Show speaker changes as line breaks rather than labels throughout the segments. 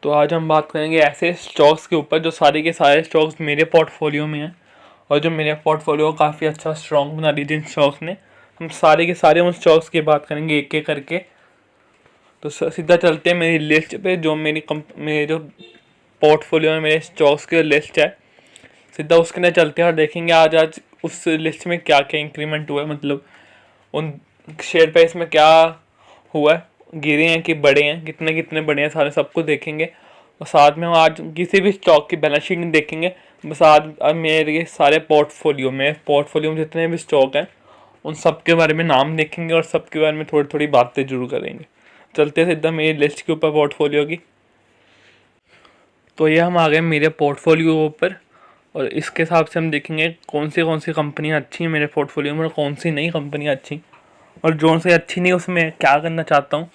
तो आज हम बात करेंगे ऐसे स्टॉक्स के ऊपर जो सारे के सारे स्टॉक्स मेरे पोर्टफोलियो में हैं और जो मेरे पोर्टफोलियो को काफ़ी अच्छा स्ट्रॉन्ग बना दी जिन स्टॉक्स ने। हम सारे के सारे उन स्टॉक्स की बात करेंगे एक एक करके। तो सीधा चलते हैं मेरी लिस्ट पे, जो मेरे जो पोर्टफोलियो में मेरे स्टॉक्स की लिस्ट है, सीधा उसके अंदर चलते हैं और देखेंगे आज आज उस लिस्ट में क्या क्या इंक्रीमेंट हुआ है, मतलब उन शेयर प्राइस में क्या हुआ है, गिरे हैं कि बढ़े हैं, कितने कितने बढ़े हैं, सारे सब कुछ देखेंगे। और साथ में हम आज किसी भी स्टॉक की बैलेंस शीट नहीं देखेंगे, बस आज मेरे सारे पोर्टफोलियो में जितने भी स्टॉक हैं उन सब के बारे में नाम देखेंगे और सब के बारे में थोड़ी थोड़ी बातें जरूर करेंगे। चलते सीधा मेरी लिस्ट के ऊपर पोर्टफोलियो की। तो ये हम आ गए मेरे पोर्टफोलियो के ऊपर और इसके हिसाब से हम देखेंगे कौन सी कंपनियाँ अच्छी हैं मेरे पोर्टफोलियो में और कौन सी नई कंपनियाँ अच्छी, और जो से अच्छी नहीं उसमें क्या करना चाहता हूँ।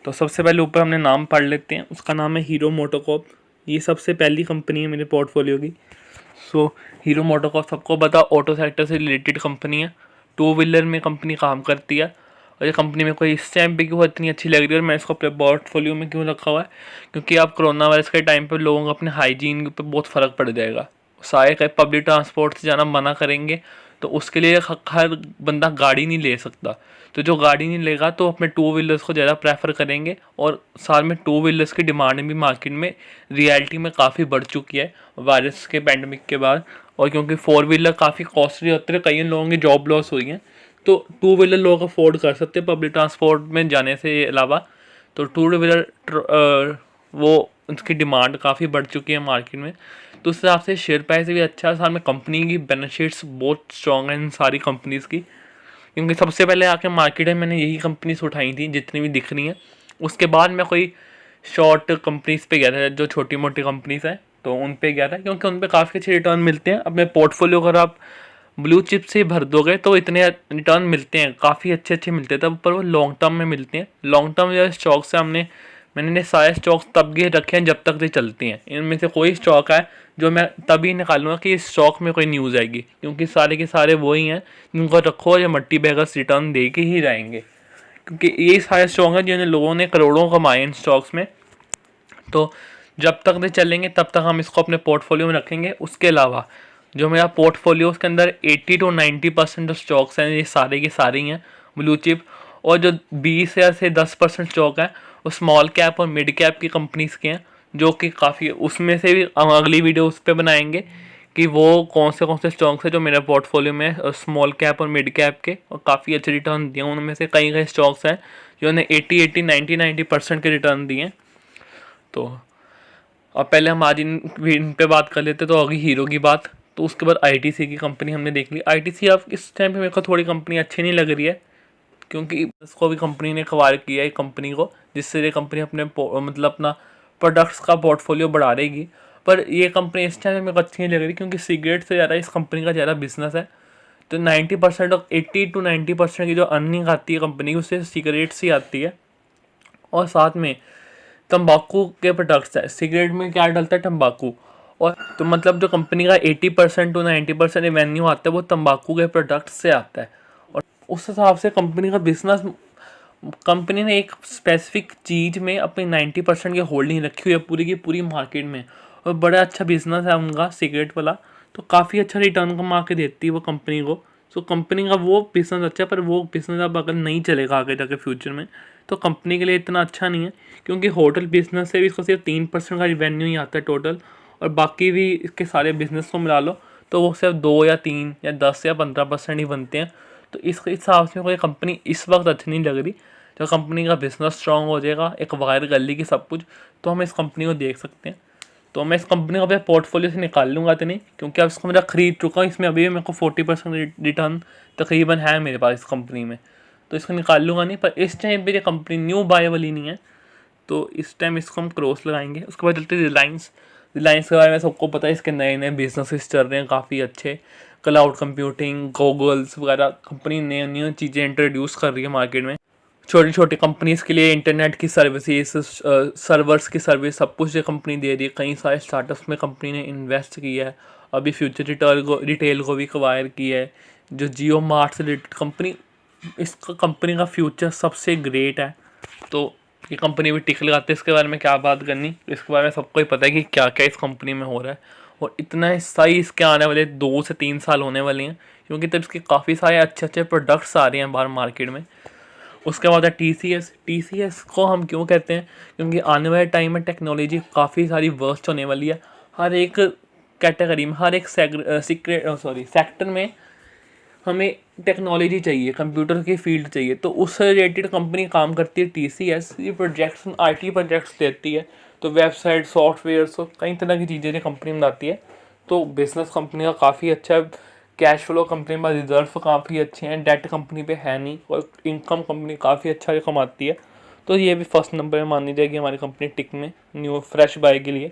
तो सबसे पहले ऊपर हमने नाम पढ़ लेते हैं, उसका नाम है हीरो मोटोकॉर्प। ये सबसे पहली कंपनी है मेरे पोर्टफोलियो की। सो हीरो मोटोकॉर्प सबको पता ऑटो सेक्टर से रिलेटेड कंपनी है, टू व्हीलर में कंपनी काम करती है। और ये कंपनी में कोई इस टाइम पे क्यों इतनी अच्छी लग रही है और मैं इसको अपने पोर्टफोलियो में क्यों रखा हुआ है, क्योंकि आप कोरोना वायरस के टाइम पे लोगों को अपने हाइजीन के ऊपर बहुत फ़र्क पड़ जाएगा। सारे कहीं पब्लिक ट्रांसपोर्ट से जाना मना करेंगे, तो उसके लिए हर बंदा गाड़ी नहीं ले सकता। तो जो गाड़ी नहीं लेगा तो अपने टू व्हीलर्स को ज़्यादा प्रेफर करेंगे, और साथ में टू व्हीलर्स की डिमांड भी मार्केट में रियलिटी में काफ़ी बढ़ चुकी है वायरस के पैंडमिक के बाद। और क्योंकि फोर व्हीलर काफ़ी कॉस्टली होते हैं, कई लोगों की जॉब लॉस हुई है, तो टू व्हीलर लोग अफोर्ड कर सकते हैं पब्लिक ट्रांसपोर्ट में जाने से अलावा। तो टू व्हीलर वो उसकी डिमांड काफ़ी बढ़ चुकी है मार्केट में। तो उस हिसाब से शेयर प्राइस भी अच्छा है, साथ में कंपनी की बेनिफिट्स बहुत स्ट्रॉन्ग हैं इन सारी कंपनीज़ की। क्योंकि सबसे पहले आके मार्केट में मैंने यही कंपनीज उठाई थी जितनी भी दिख रही हैं। उसके बाद मैं कोई शॉर्ट कंपनीज़ पे गया था, जो छोटी मोटी कंपनीज़ हैं तो उन पे गया था, क्योंकि उन पे काफ़ी अच्छे रिटर्न मिलते हैं। अपने पोर्टफोलियो अगर आप ब्लू चिप से भर दोगे तो इतने रिटर्न मिलते हैं, काफ़ी अच्छे मिलते हैं तब, पर वो लॉन्ग टर्म में मिलते हैं। लॉन्ग टर्म जो स्टॉक्स से मैंने सारे स्टॉक्स तब के रखे हैं जब तक ये चलती हैं। इनमें से कोई स्टॉक है जो मैं तभी निकालूंगा कि इस स्टॉक में कोई न्यूज़ आएगी, क्योंकि सारे के सारे वही हैं जिनको रखो या मट्टी बेगस रिटर्न दे के ही जाएंगे, क्योंकि ये सारे स्टॉक हैं जिन्हें लोगों ने करोड़ों कमाए इन स्टॉक्स में। तो जब तक ये चलेंगे तब तक हम इसको अपने पोर्टफोलियो में रखेंगे। उसके अलावा जो मेरा पोर्टफोलियो उसके अंदर 80 to 90% जो स्टॉक्स हैं ये सारे के सारे ही हैं ब्लू चिप, और जो 20 या से 10% स्टॉक हैं वो स्मॉल कैप और मिड कैप की कंपनीज़ के हैं, जो कि काफ़ी, उसमें से भी हम अगली वीडियो उस पर बनाएंगे कि वो कौन से स्टॉक्स हैं जो मेरे पोर्टफोलियो में स्मॉल कैप और मिड कैप के और काफ़ी अच्छे रिटर्न दिए। उनमें से कई स्टॉक्स हैं जो उन्हें 80-90% के रिटर्न दिए। तो अब पहले हम आज इन पे बात कर लेते, तो अभी हीरो की बात। तो उसके बाद आईटीसी की कंपनी हमने देख ली। आईटीसी अब इस टाइम पे मेरे को थोड़ी कंपनी अच्छी नहीं लग रही है, क्योंकि इसको भी कंपनी ने कवर किया है कंपनी को, जिससे ये कंपनी अपने मतलब अपना प्रोडक्ट्स का पोर्टफोलियो बढ़ा रहेगी। पर ये कंपनी इस टाइम में मेरे को अच्छी नहीं लग रही, क्योंकि सिगरेट से ज़्यादा इस कंपनी का ज़्यादा बिजनेस है। तो 90% और 80 to 90% की जो अर्निंग आती है कंपनी की उससे सिगरेट से आती है। और साथ में तंबाकू के प्रोडक्ट्स है, सिगरेट में क्या डलता है, तंबाकू। और तो मतलब जो कंपनी का 80% to 90% रेवेन्यू आता है वो तंबाकू के प्रोडक्ट्स से आता है। और उस हिसाब से कंपनी का बिजनेस, कंपनी ने एक स्पेसिफिक चीज़ में अपनी 90% की होल्डिंग रखी हुई है पूरी की पूरी मार्केट में, और बड़ा अच्छा बिजनेस है उनका सिगरेट वाला। तो काफ़ी अच्छा रिटर्न कमा के देती है वो कंपनी को। तो कंपनी का वो बिजनेस अच्छा है, पर वो बिजनेस अब अगर नहीं चलेगा आगे जाके फ्यूचर में तो कंपनी के लिए इतना अच्छा नहीं है, क्योंकि होटल बिजनेस से भी इसको सिर्फ 3% का रिवेन्यू ही आता है टोटल, और बाकी भी इसके सारे बिजनेस को मिला लो तो वो सिर्फ 2 या 3 या 10 या 15% ही बनते हैं। तो इस हिसाब से कोई कंपनी इस वक्त अच्छी नहीं लग रही। जब कंपनी का बिजनेस स्ट्रॉन्ग हो जाएगा, एक वायर कर लेगी सब कुछ, तो हम इस कंपनी को देख सकते हैं। तो मैं इस कंपनी को अपने पोर्टफोलियो से निकाल लूँगा तो नहीं, क्योंकि अब इसको मेरा खरीद चुका हूँ, इसमें अभी भी मेरे को 40% रिटर्न तकरीबन है मेरे पास इस कंपनी में, तो इसको निकाल लूँगा नहीं। पर इस टाइम पे ये कंपनी न्यू बाय वाली नहीं है, तो इस टाइम इसको हम क्रॉस लगाएंगे। उसके बाद चलते रिलायंस के बारे में सबको पता है, इसके नए नए बिजनेसेस चल रहे हैं काफ़ी अच्छे, क्लाउड कंप्यूटिंग, गूगल्स वगैरह, कंपनी नई नई चीज़ें इंट्रोड्यूस कर रही है मार्केट में। छोटी छोटी कंपनीज़ के लिए इंटरनेट की सर्विसेज, सर्वर्स की सर्विस, सब कुछ ये कंपनी दे रही है। कई सारे स्टार्टअप्स में कंपनी ने इन्वेस्ट किया है, अभी फ्यूचर रिटेल को भी एक्वायर किया है। जो जियो मार्ट से रिलेटेड कंपनी, इस कंपनी का फ्यूचर सबसे ग्रेट है। तो ये कंपनी भी टिक लगाती है, इसके बारे में क्या बात करनी, इसके बारे में सबको ही पता है कि क्या क्या इस कंपनी में हो रहा है। और इतना सही इसके आने वाले 2 से 3 साल होने वाले हैं, क्योंकि तब इसके काफ़ी सारे अच्छे अच्छे प्रोडक्ट्स आ रहे हैं बाहर मार्केट में। उसके बाद है टी सी एस को हम क्यों कहते हैं, क्योंकि आने वाले टाइम में टेक्नोलॉजी काफ़ी सारी वर्स्ट होने वाली है। हर एक कैटेगरी में, हर एक सेक्टर में हमें टेक्नोलॉजी चाहिए, कंप्यूटर की फील्ड चाहिए, तो उससे रिलेटेड कंपनी काम करती है टी सी एस। ये प्रोजेक्ट्स, IT प्रोजेक्ट्स देती है, तो वेबसाइट, सॉफ्टवेयर, तो कई तरह की चीज़ें कंपनी बनाती है। तो बिजनेस कंपनी का काफ़ी अच्छा है, कैश फ्लो कंपनी में रिजर्व काफ़ी अच्छे हैं, डेट कंपनी पे है नहीं, और इनकम कंपनी काफ़ी अच्छा कमाती है। तो ये भी फर्स्ट नंबर में मानी जाएगी हमारी कंपनी टिक में, न्यू फ्रेश बाय के लिए।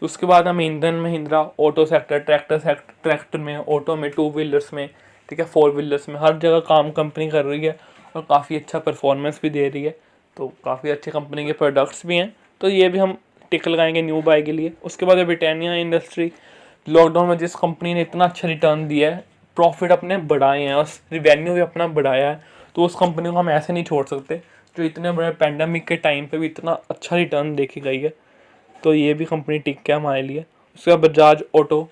तो उसके बाद हम महिंद्रा ऑटो सेक्टर, ट्रैक्टर में, ऑटो में, 2 व्हीलर्स में, ठीक है, 4 व्हीलर्स में, हर जगह काम कंपनी कर रही है और काफ़ी अच्छा परफॉर्मेंस भी दे रही है। तो काफ़ी अच्छे कंपनी के प्रोडक्ट्स भी हैं, तो ये भी हम टिक लगाएंगे न्यू बाय के लिए। उसके बाद ब्रिटानिया इंडस्ट्री, लॉकडाउन में जिस कंपनी ने इतना अच्छा रिटर्न दिया है, प्रॉफिट अपने बढ़ाए हैं और रिवेन्यू भी अपना बढ़ाया है, तो उस कंपनी को हम ऐसे नहीं छोड़ सकते जो इतने बड़े पैंडमिक के टाइम पे भी इतना अच्छा रिटर्न देखी गई है। तो ये भी कंपनी टिक है हमारे लिए। उसके बाद बजाज ऑटो,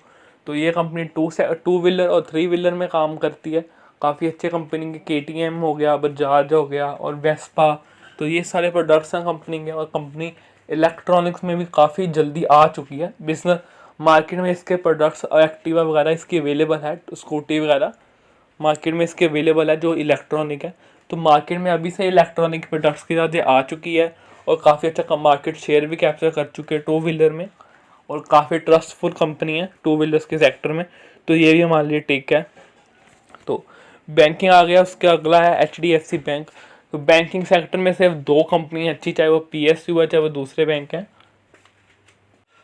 तो ये कंपनी 2 व्हीलर और 3 व्हीलर में काम करती है, काफ़ी अच्छे कंपनी के KTM हो गया, बजाज हो गया और वेस्पा, तो ये सारे प्रोडक्ट्स हैं कंपनी के। और कंपनी इलेक्ट्रॉनिक्स में भी काफ़ी जल्दी आ चुकी है, बिजनेस मार्केट में इसके प्रोडक्ट्स, एक्टिवा वगैरह इसकी अवेलेबल है, स्कूटी वगैरह मार्केट में इसके अवेलेबल है जो इलेक्ट्रॉनिक है। तो मार्केट में अभी से इलेक्ट्रॉनिक प्रोडक्ट्स की ज़्यादा आ चुकी है और काफ़ी अच्छा कम मार्केट शेयर भी कैप्चर कर चुके हैं 2 व्हीलर में, और काफ़ी ट्रस्टफुल कंपनी है 2 व्हीलर्स के सेक्टर में। तो ये भी हमारे लिए टिक है। तो बैंकिंग आ गया, उसके अगला है HDFC बैंक। तो बैंकिंग सेक्टर में सिर्फ 2 कंपनी अच्छी, चाहे वो PSU है, चाहे वो दूसरे बैंक हैं,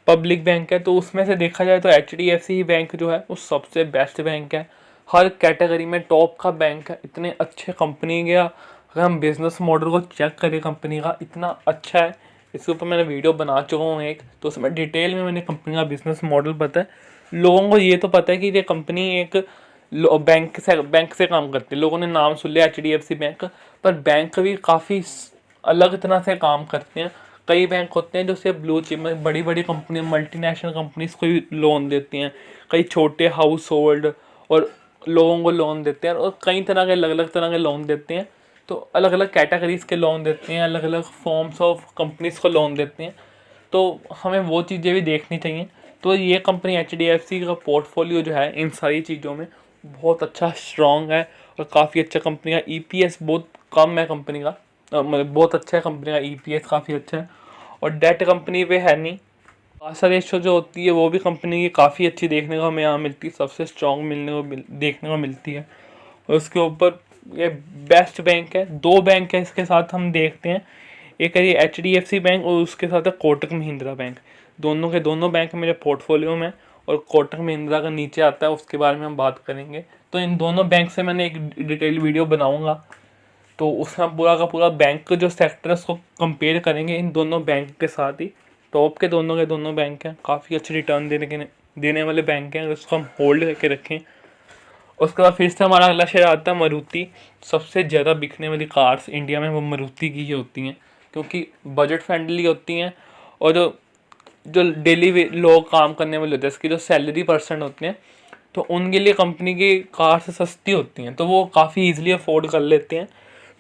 पब्लिक बैंक है। तो उसमें से देखा जाए तो HDFC बैंक जो है वो सबसे बेस्ट बैंक है, हर कैटेगरी में टॉप का बैंक है, इतने अच्छे कंपनी का अगर हम बिज़नेस मॉडल को चेक करें कंपनी का, इतना अच्छा है। इसके ऊपर मैंने वीडियो बना चुका हूँ एक, तो उसमें डिटेल में मैंने कंपनी का बिज़नेस मॉडल बताया। लोगों को ये तो पता है कि ये कंपनी एक बैंक से काम करती है, लोगों ने नाम सुन लिया HDFC बैंक, पर बैंक भी काफ़ी अलग तरह से काम करते हैं। कई बैंक होते हैं जो सिर्फ ब्लू चिप में बड़ी बड़ी कंपनी, मल्टीनेशनल कंपनीज को भी लोन देती हैं, कई छोटे हाउस होल्ड और लोगों को लोन देते हैं, और कई तरह के अलग अलग तरह के लोन देते हैं। तो अलग अलग कैटेगरीज के लोन देते हैं, अलग अलग फॉर्म्स ऑफ कंपनीज को लोन देते हैं, तो हमें वो चीज़ें भी देखनी चाहिए। तो ये कंपनी HDFC का पोर्टफोलियो जो है इन सारी चीज़ों में बहुत अच्छा स्ट्रॉन्ग है, और काफ़ी अच्छा कंपनी का EPS बहुत कम है कंपनी का, मतलब बहुत अच्छा है कंपनी का EPS काफ़ी अच्छा है, और डेट कंपनी पे है नहीं। आशा रेशो जो होती है वो भी कंपनी की काफ़ी अच्छी देखने को हमें यहाँ मिलती है, सबसे स्ट्रॉन्ग देखने को मिलती है। और उसके ऊपर ये बेस्ट बैंक है, 2 बैंक है इसके साथ हम देखते हैं, एक है ये HDFC बैंक और उसके साथ है कोटक महिंद्रा बैंक। दोनों के दोनों बैंक मेरे पोर्टफोलियो में, और कोटक महिंद्रा का नीचे आता है, उसके बारे में हम बात करेंगे। तो इन दोनों बैंक से मैंने एक डिटेल वीडियो बनाऊँगा, तो उसमें पूरा का पूरा बैंक जो सेक्टर है उसको कंपेयर करेंगे इन दोनों बैंक के साथ ही। टॉप के दोनों बैंक हैं, काफ़ी अच्छे रिटर्न देने वाले बैंक हैं, उसको हम होल्ड करके रखें। उसके बाद फिर से हमारा अगला शेयर आता है मारुति। सबसे ज़्यादा बिकने वाली कार्स इंडिया में वो मारुति की ही होती हैं, क्योंकि बजट फ्रेंडली होती हैं, और जो डेली लोग काम करने वाले होते हैं, इसकी जो सैलरी पर्सन होते हैं, तो उनके लिए कंपनी की कार से सस्ती होती हैं, तो वो काफ़ी ईजिली अफोर्ड कर लेते हैं।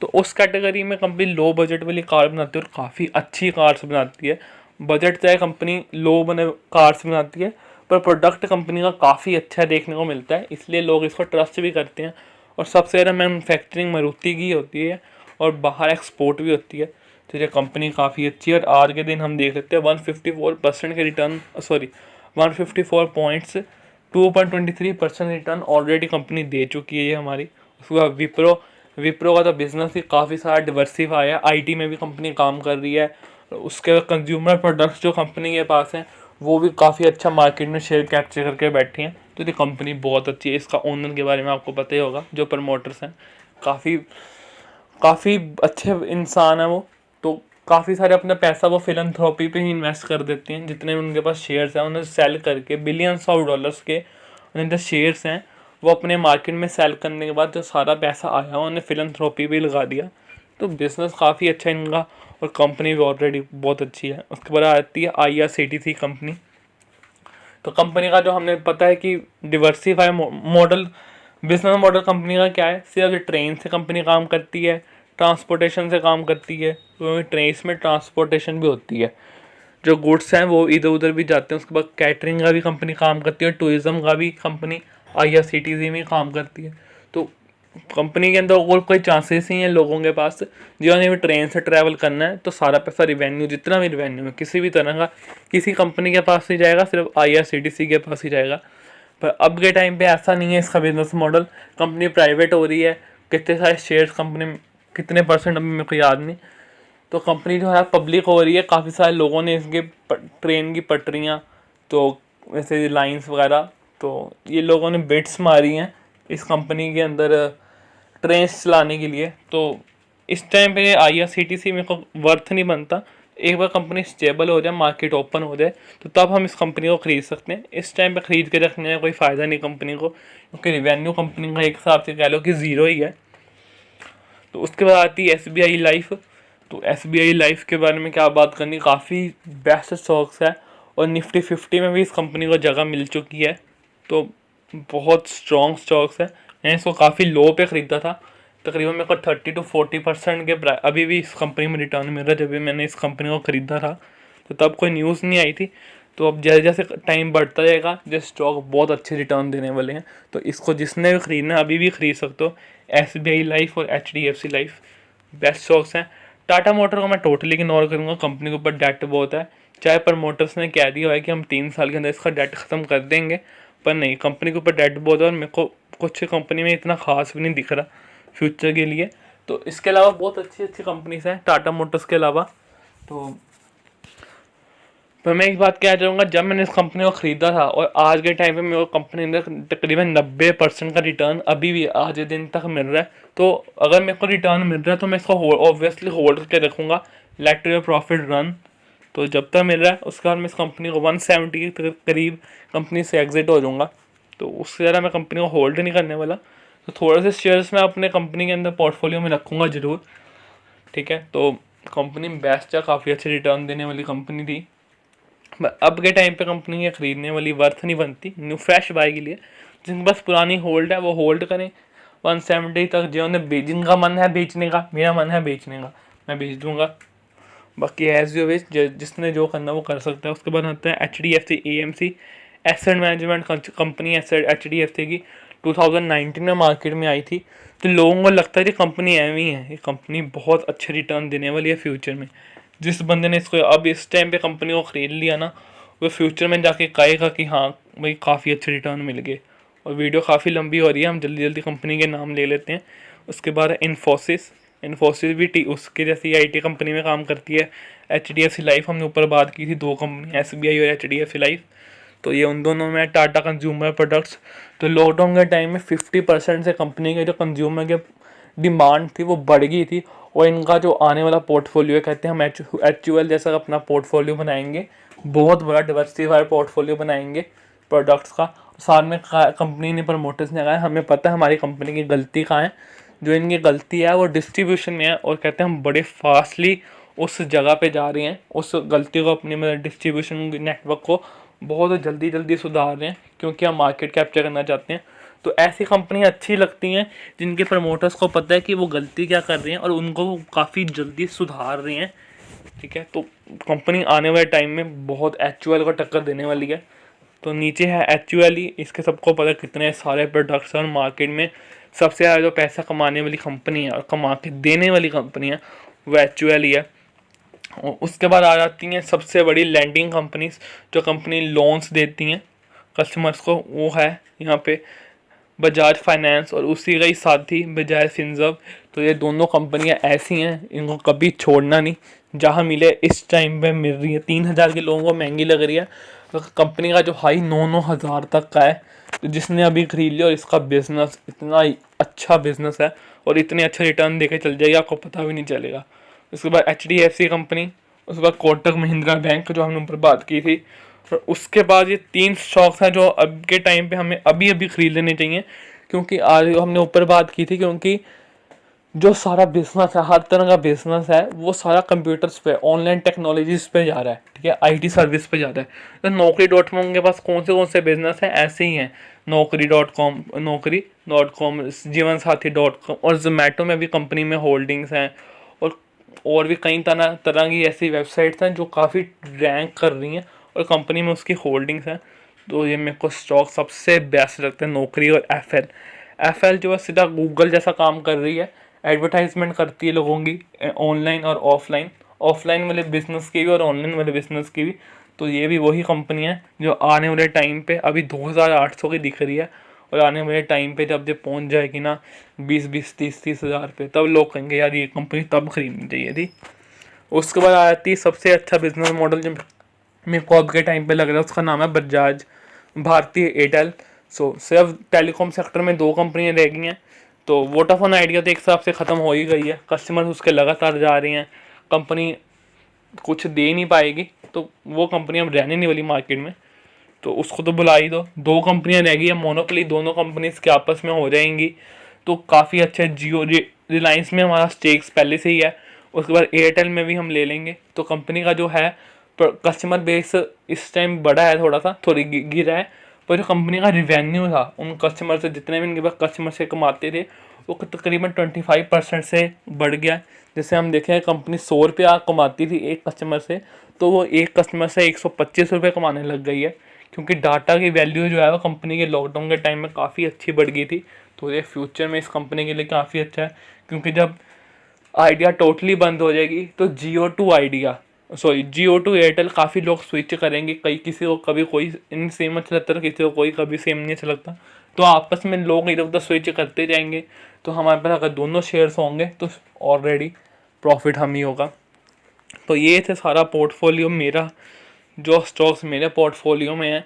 तो उस कैटेगरी में कंपनी लो बजट वाली कार बनाती है और काफ़ी अच्छी कार्स बनाती है। बजट चाहे कंपनी लो बने कार्स बनाती है, पर प्रोडक्ट कंपनी का काफ़ी अच्छा देखने को मिलता है, इसलिए लोग इसको ट्रस्ट भी करते हैं। और सबसे ज़्यादा मैन्युफैक्चरिंग मारुति की होती है और बाहर एक्सपोर्ट भी होती है, तो ये कंपनी काफ़ी अच्छी है। और आज के दिन हम देख लेते हैं 154% के return, 154 points, 2.23% return already company दे चुकी है ये हमारी। उसके बाद विप्रो का तो बिज़नेस ही काफ़ी सारा डिवर्सिफाई है, IT में भी कंपनी काम कर रही है। उसके कंज्यूमर प्रोडक्ट्स जो कंपनी के पास हैं वो भी काफ़ी अच्छा मार्केट में शेयर कैप्चर करके बैठी हैं, तो ये कंपनी बहुत अच्छी है। इसका ओनर के बारे में आपको पता ही होगा, जो प्रमोटर्स हैं काफ़ी काफ़ी अच्छे इंसान है वो, तो काफ़ी सारे अपना पैसा वो फिलंथ्रोपी पे ही इन्वेस्ट कर देते हैं। जितने उनके पास शेयर्स हैं उन्हें सेल करके बिलियंस ऑफ डॉलर्स के उन्हें जो शेयर्स हैं वो अपने मार्केट में सेल करने के बाद जो सारा पैसा आया उन्हें फिलंथ्रोपी भी लगा दिया। तो बिज़नेस काफ़ी अच्छा इनका, और कंपनी भी ऑलरेडी बहुत अच्छी है। उसके बाद आती है IRCTC कंपनी। तो कंपनी का जो हमें पता है कि diversify model, business model company का क्या है, सिर्फ ट्रेन से कंपनी काम करती है, ट्रांसपोर्टेशन से काम करती है, क्योंकि ट्रेन में ट्रांसपोर्टेशन भी होती है, जो गुड्स हैं वो इधर उधर भी जाते हैं। उसके बाद कैटरिंग का भी कंपनी काम करती है, टूरिज़्म का भी कंपनी IRCTC में काम करती है। तो कंपनी के अंदर और कोई चांसेस नहीं है लोगों के पास जिन्होंने भी ट्रेन से ट्रैवल करना है, तो सारा पैसा रिवेन्यू, जितना भी रिवेन्यू है किसी भी तरह का, किसी कंपनी के पास नहीं जाएगा, सिर्फ IRCTC के पास ही जाएगा। पर अब के टाइम पे ऐसा नहीं है इसका बिजनेस मॉडल। कंपनी प्राइवेट हो रही है, कितने सारे शेयर्स कंपनी में, कितने परसेंट अभी मेरे को याद नहीं। तो कंपनी जो है पब्लिक हो रही है, काफ़ी सारे लोगों ने इसके ट्रेन की पटरियाँ, तो वैसे लाइंस वगैरह, तो ये लोगों ने बिड्स मारी हैं इस कंपनी के अंदर ट्रेन चलाने के लिए। तो इस टाइम पे IRCTC मेरे को वर्थ नहीं बनता। एक बार कंपनी स्टेबल हो जाए, मार्केट ओपन हो जाए, तो तब हम इस कंपनी को ख़रीद सकते हैं। इस टाइम पे ख़रीद के रखने में कोई फ़ायदा नहीं कंपनी को, क्योंकि रिवेन्यू कंपनी का एक हिसाब से कह लो कि ज़ीरो ही है। तो उसके बाद आती है SBI लाइफ। तो SBI लाइफ के बारे में क्या बात करनी, काफ़ी बेस्ट स्टॉक्स है और निफ्टी 50 में भी इस कंपनी को जगह मिल चुकी है। तो बहुत स्ट्रॉन्ग स्टॉक्स है। मैंने इसको काफ़ी लो पे ख़रीदा था, तकरीबन मेरे को 30 to 40% के अभी भी इस कंपनी में रिटर्न मिल रहा है। जब भी मैंने इस कंपनी को ख़रीदा था तो तब कोई न्यूज़ नहीं आई थी। तो अब जैसे जैसे टाइम बढ़ता जाएगा, जो स्टॉक बहुत अच्छे रिटर्न देने वाले हैं, तो इसको जिसने भी ख़रीदना है अभी भी ख़रीद सकते हो। SBI लाइफ और HDFC लाइफ बेस्ट स्टॉक्स हैं। टाटा मोटर को मैं टोटली इग्नोर करूँगा, कंपनी के ऊपर डेट बहुत है। चाहे प्रमोटर्स ने कह दिया है कि हम 3 साल के अंदर इसका डेट ख़त्म कर देंगे, पर नहीं, कंपनी के ऊपर डेट बहुत है और मेरे को कुछ कंपनी में इतना खास भी नहीं दिख रहा फ्यूचर के लिए। तो इसके अलावा बहुत अच्छी अच्छी कंपनीज हैं टाटा मोटर्स के अलावा। तो पर मैं एक बात कहना चाहूँगा, जब मैंने इस कंपनी को ख़रीदा था और आज के टाइम पे मेरे को कंपनी अंदर तकरीबन 90% का रिटर्न अभी भी आज के दिन तक मिल रहा है। तो अगर मेरे को रिटर्न मिल रहा है तो मैं इसको ऑब्वियसली होल्ड करके रखूँगा, लेट योर प्रॉफिट रन। तो जब तक मिल रहा है उसके बाद मैं इस कंपनी को 170 के करीब कंपनी से एग्जिट हो जाऊँगा। तो उससे ज़्यादा मैं कंपनी को होल्ड नहीं करने वाला। तो थोड़े से शेयर्स मैं अपने कंपनी के अंदर पोर्टफोलियो में रखूँगा ज़रूर, ठीक है। तो कंपनी बेस्ट है, काफ़ी अच्छे रिटर्न देने वाली कंपनी थी। अब के टाइम पे कंपनी ये ख़रीदने वाली वर्थ नहीं बनती न्यू फ्रेश बाय के लिए। जिनके पास पुरानी होल्ड है वो होल्ड करें 170 तक। जिनका मन है बेचने का, मेरा मन है बेचने का, मैं बेच दूँगा। बाकी एज यू विश, जिसने जो करना वो कर सकता है। उसके बाद आता है HDFC AMC asset management company. HDFC की 2019 में मार्केट में आई थी, तो लोगों को लगता है कि कंपनी एवं ही है, ये कंपनी बहुत अच्छे रिटर्न देने वाली है फ्यूचर में। जिस बंदे ने इसको अब इस टाइम पे कंपनी को ख़रीद लिया ना, वो फ्यूचर में जाके कहेगा कि हाँ भाई काफ़ी अच्छे रिटर्न मिल गए। और वीडियो काफ़ी लंबी हो रही है, हम जल्दी जल्दी कंपनी के नाम ले लेते हैं। उसके बाद इन्फोसिस भी उसके जैसी IT कंपनी में काम करती है। HDFC लाइफ हमने ऊपर बात की थी, 2 कंपनी SBI और HDFC लाइफ, तो ये उन दोनों में टाटा कंज्यूमर प्रोडक्ट्स। तो लॉकडाउन के टाइम में 50% से कंपनी के जो कंज्यूमर के डिमांड थी वो बढ़ गई थी। और इनका जो आने वाला पोर्टफोलियो है, कहते हैं हम HUL जैसा अपना पोर्टफोलियो बनाएंगे, बहुत बड़ा डिवर्सिफाइड पोर्टफोलियो बनाएंगे प्रोडक्ट्स का। साथ में कंपनी ने, प्रमोटर्स ने कहा हमें पता है हमारी कंपनी की गलती कहाँ है, जो इनकी गलती है वो डिस्ट्रीब्यूशन में है। और कहते हैं हम बड़े फास्टली उस जगह पे जा रहे हैं, उस गलती को अपनी मतलब डिस्ट्रीब्यूशन नेटवर्क को बहुत जल्दी जल्दी सुधार रहे हैं, क्योंकि हम मार्केट कैप्चर करना चाहते हैं। तो ऐसी कंपनी अच्छी लगती हैं जिनके प्रमोटर्स को पता है कि वो गलती क्या कर रहे हैं और उनको काफ़ी जल्दी सुधार रहे हैं, ठीक है। तो कंपनी आने वाले टाइम में बहुत HUL को टक्कर देने वाली है। तो नीचे है HUL ही, इसके सबको पता कितने सारे प्रोडक्ट्स और मार्केट में सबसे ज़्यादा जो पैसा कमाने वाली कंपनी है और कमा के देने वाली कंपनी है वो HUL ही है। और उसके बाद आ जाती हैं सबसे बड़ी लैंडिंग कंपनीज, जो कंपनी लोन्स देती हैं कस्टमर्स को, वो है यहाँ पे बजाज फाइनेंस और उसी का ही साथी बजाज फिनसर्व। तो ये दोनों कंपनियाँ ऐसी हैं, इनको कभी छोड़ना नहीं, जहाँ मिले इस टाइम पे मिल रही है। 3000 के लोगों को महंगी लग रही है, तो कंपनी का जो हाई 9-9 हज़ार तक का है। तो जिसने अभी खरीद लिया और इसका बिज़नेस इतना अच्छा बिज़नेस है और इतने अच्छे रिटर्न देके चल जाएगा, आपको पता भी नहीं चलेगा। उसके बाद HDFC कंपनी, उसके बाद कोटक महिंद्रा बैंक जो हमने ऊपर बात की थी। और उसके बाद ये 3 स्टॉक्स हैं जो अब के टाइम पे हमें अभी अभी ख़रीद लेने चाहिए, क्योंकि आज हमने ऊपर बात की थी, क्योंकि जो सारा बिजनेस है, हर तरह का बिजनेस है, वो सारा कंप्यूटर्स पे, ऑनलाइन टेक्नोलॉजीज पे जा रहा है, ठीक है, आईटी सर्विस पे जा रहा है। तो नौकरी.com के पास कौन से बिजनेस हैं, ऐसे ही हैं, नौकरी.com, जीवन साथी.com, और जोमेटो में भी कंपनी में होल्डिंग्स हैं, और भी कई तरह तरह की ऐसी वेबसाइट्स हैं जो काफ़ी रैंक कर रही हैं और कंपनी में उसकी होल्डिंग्स हैं। तो ये मेरे को स्टॉक सबसे बेस्ट लगता है, नौकरी और एफ एल जो है सीधा गूगल जैसा काम कर रही है, एडवर्टाइजमेंट करती है लोगों की, ऑनलाइन और ऑफलाइन वाले बिजनेस की भी और ऑनलाइन वाले बिजनेस की भी। तो ये भी वही कंपनी है जो आने वाले टाइम पे अभी 2,800 की दिख रही है, और आने वाले टाइम पे जब पहुंच जाएगी ना 20-20, 30-30 हज़ार पे, तब लोग कहेंगे यार ये कंपनी तब खरीदनी चाहिए थी। उसके बाद आ जाती है सबसे अच्छा बिजनेस मॉडल जो मेरे को अब के टाइम पे लग रहा है, उसका नाम है बजाज, भारतीय एयरटेल। सिर्फ टेलीकॉम सेक्टर में 2 कंपनियां रह गई हैं। तो वोडाफोन आइडिया तो एक हिसाब से ख़त्म हो ही गई है, कस्टमर्स उसके लगातार जा रही हैं, कंपनी कुछ दे नहीं पाएगी, तो वो कंपनी अब रहने नहीं वाली मार्केट में, तो उसको तो बुला ही दो। 2 कंपनियां रह गई है, मोनोपोली दोनों कंपनीज के आपस में हो जाएंगी, तो काफ़ी अच्छा। जियो, रिलायंस में हमारा स्टेक्स पहले से ही है, उसके बाद एयरटेल में भी हम ले लेंगे। तो कंपनी का जो है कस्टमर बेस इस टाइम बड़ा है, थोड़ा सा थोड़ी गिरा है, पर जो कंपनी का रिवेन्यू था उन कस्टमर से, जितने भी इनके पास कस्टमर से कमाते थे, वो तकरीबन 25% से बढ़ गया। जैसे हम देखें, कंपनी 100 रुपया कमाती थी एक कस्टमर से, तो वो एक कस्टमर से 125 रुपये कमाने लग गई है, क्योंकि डाटा की वैल्यू जो है वो कंपनी के लॉकडाउन के टाइम में काफ़ी अच्छी बढ़ गई थी। तो ये फ्यूचर में इस कंपनी के लिए काफ़ी अच्छा है, क्योंकि जब आइडिया टोटली बंद हो जाएगी तो जियो टू एयरटेल काफ़ी लोग स्विच करेंगे, किसी को कभी कोई इन सेम अच्छा लगता है, किसी को कोई कभी सेम नहीं अच्छा लगता, तो आपस में लोग इधर उधर स्विच करते जाएंगे। तो हमारे पास अगर दोनों शेयर्स होंगे तो ऑलरेडी प्रॉफिट हम ही होगा। तो ये थे सारा पोर्टफोलियो मेरा, जो स्टॉक्स मेरे पोर्टफोलियो में है,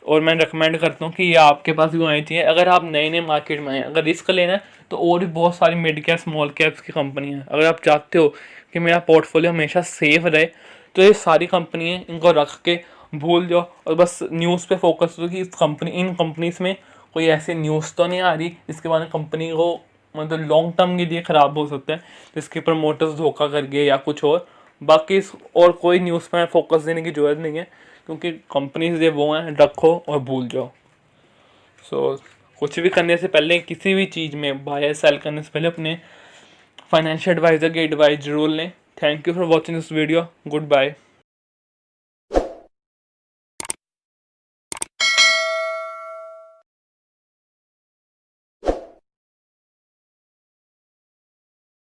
और मैं रिकमेंड करता हूँ कि ये आपके पास भी होनी चाहिए। अगर आप नए नए मार्केट में हैं, अगर रिस्क लेना है, तो और भी बहुत सारी मिड कैप स्मॉल कैप्स की कंपनी है। अगर आप चाहते हो कि मेरा पोर्टफोलियो हमेशा सेफ रहे, तो ये सारी कंपनी है, इनको रख के भूल जाओ और बस न्यूज़ पे फोकस करो कि इन कंपनीज में कोई ऐसी न्यूज़ तो नहीं आ रही जिसके बाद कंपनी को मतलब लॉन्ग टर्म के लिए ख़राब हो सकता है, जिसके प्रमोटर्स धोखा कर गए या कुछ और। बाकी और कोई न्यूज़ पर फोकस देने की ज़रूरत नहीं है, क्योंकि कंपनीज ये वो हैं, रखो और भूल जाओ। कुछ भी करने से पहले, किसी भी चीज़ में बाय या सेल करने से पहले अपने फाइनेंशियल एडवाइज़र की एडवाइस जरूर लें। Thank you for watching this video. Good bye.